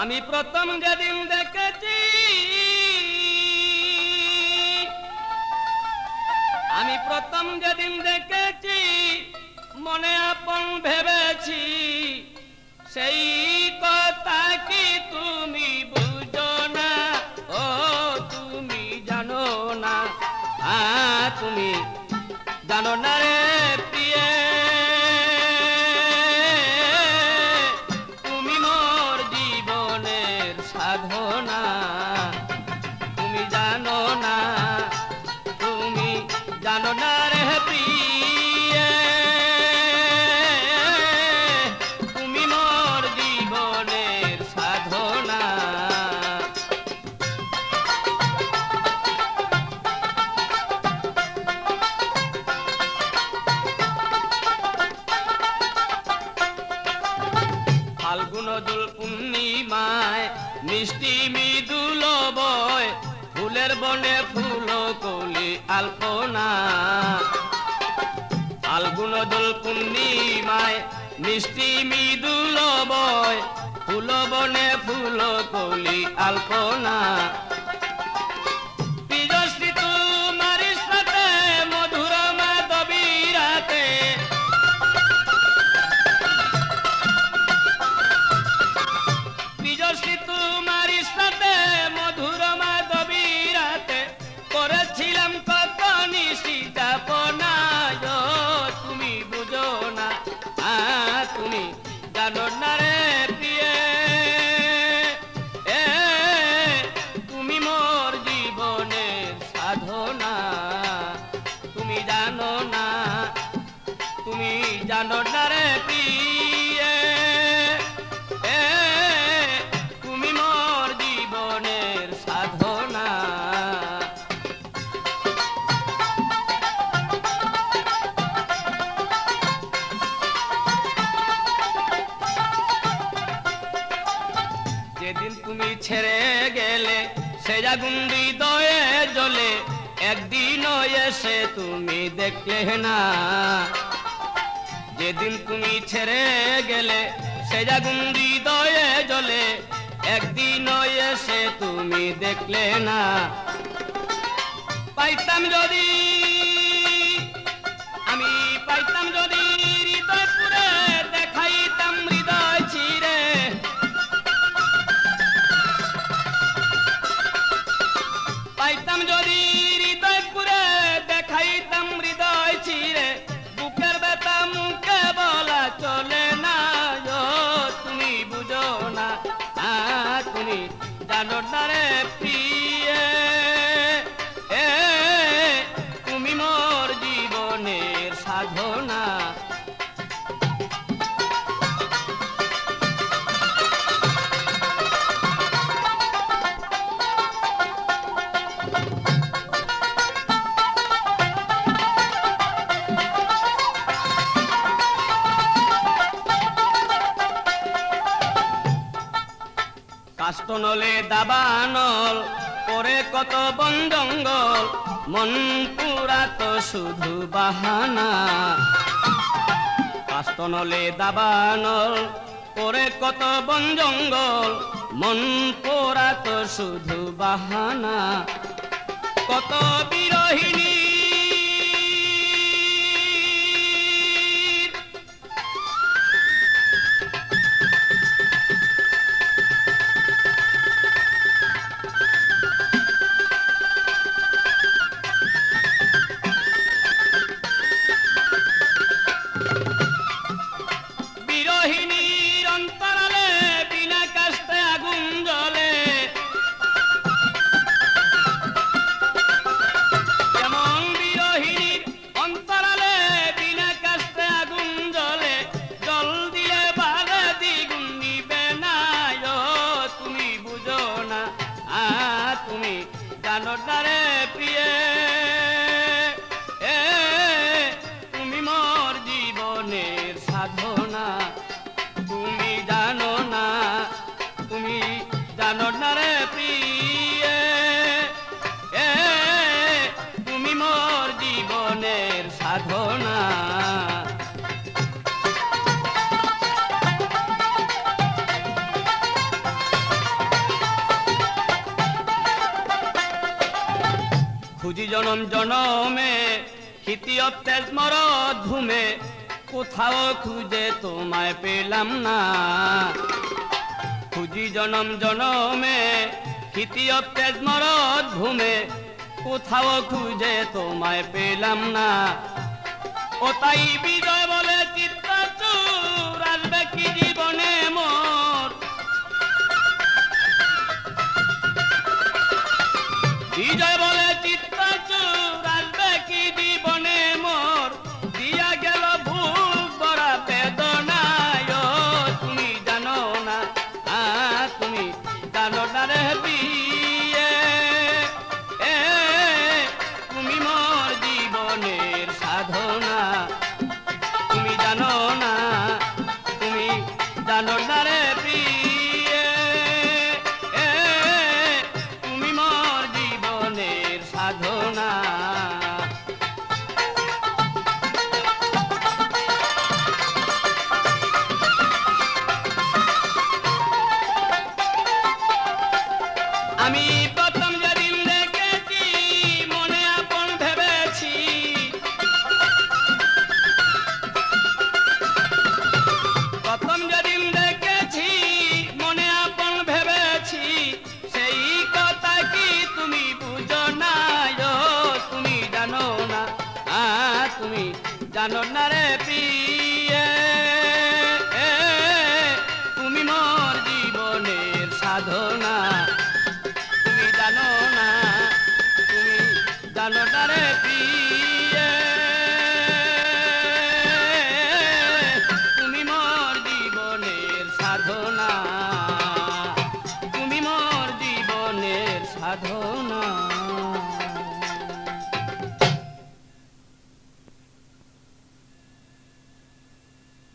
আমি প্রথম যেদিন দেখেছি, আমি প্রথম যেদিন দেখেছি, মনে আপন ভেবেছি, সেই কথা কি তুমি বুঝো না? ও তুমি জানো না, তুমি জানো না রে প্রিয়ে, তুমি মোর জীবনের সাধনা, তুমি জানো না, তুমি জানো না রে প্রিয়ে, তুমি মোর জীবনের সাধনা। ফাল্গুন দোল পূর্ণিমায় মিষ্টি মৃদুল বয়, ফুলের বনে ফুল কলি আলপনা। ফাল্গুন দোল পূর্ণিমায় মিষ্টি মৃদুল বয়, ফুল বনে ফুল কলি আলপনা। প্রিয়শ্রী তোমার সাথে মধুর মাধবী রাতে, প্রিয়শ্রী তোমার সাথে মধুর মাধবী রাতে, করেছিলাম কত নিশি যাপনা। তুমি বুঝো না, তুমি জানো না রে প্রিয়ে, তুমি মোর জীবনের সাধনা, তুমি জানো না, তুমি জানো না রে প্রিয়ে, তুমি মোর জীবনের সাধনা। যেদিন তুমি ছেড়ে গেলে সে আগুন হৃদয়ে জ্বলে, একদিনও এসে তুমি দেখলে না। যেদিন তুমি ছেড়ে গেলে সে আগুন হৃদয়ে জ্বলে, একদিনও এসে তুমি দেখলে না। পাইতাম যদি, আমি পাইতাম যদি হৃদয় পুরে, দেখাইতাম হৃদয় ছিঁড়ে, পাইতাম যদি হৃদয় পুরে, দেখাইতাম হৃদয় ছিঁড়ে, বুকের ব্যথা মুখে বলা চলে না। তুমি বুঝো না, তুমি জানো না রে প্রিয়ে, তুমি মোর জীবনের সাধনা। কাষ্টনলে দাবানল করে কত বন জঙ্গল, মন পুরা তো শুধু বাহানা। কাষ্টনলে দাবানল করে কত বন জঙ্গল, মন পুরা তো শুধু বাহানা। কত বিরহিনী তুমি জানো না রে প্রিয়ে, তুমি মোর জীবনের সাধনা, তুমি জানো না, তুমি জানো না রে প্রিয়ে, তুমি মোর জীবনের সাধনা। জনম জনমে ক্ষিতীয় তেজ মরদ ঘুমে কোথাও খুঁজে তোমায় পেলাম না খুঁজি জনম জনমে ক্ষিতীয় তেজ মরদ ঘুমে কোথাও খুঁজে তোমায় পেলাম না ও তাই বিজয় বলে চিত্তাচুর আসবে কি জীবনে মোর বিজয় বলে চিত্তাচুর আসবে কি জীবনে মোর দিয়া গেল ভুক বড়া বেদনায় তুমি জানো না তুমি জানো না রে বিয়ে তুমি মোর জীবনের সাধনা তুমি জানো না রে প্রিয়ে তুমি মোর জীবনের সাধনা আমি প্রথম যেদিন দেখেছি মনে আপন ভেবেছি প্রথম যেদিন দেখেছি মনে আপন ভেবেছি সেই কথা কি তুমি বুঝো না তুমি জানো না তুমি জানো না রে প্রিয়ে তুমি মোর জীবনের সাধনা তুমি জানো না রে প্রিয়ে তুমি মোর জীবনের সাধনা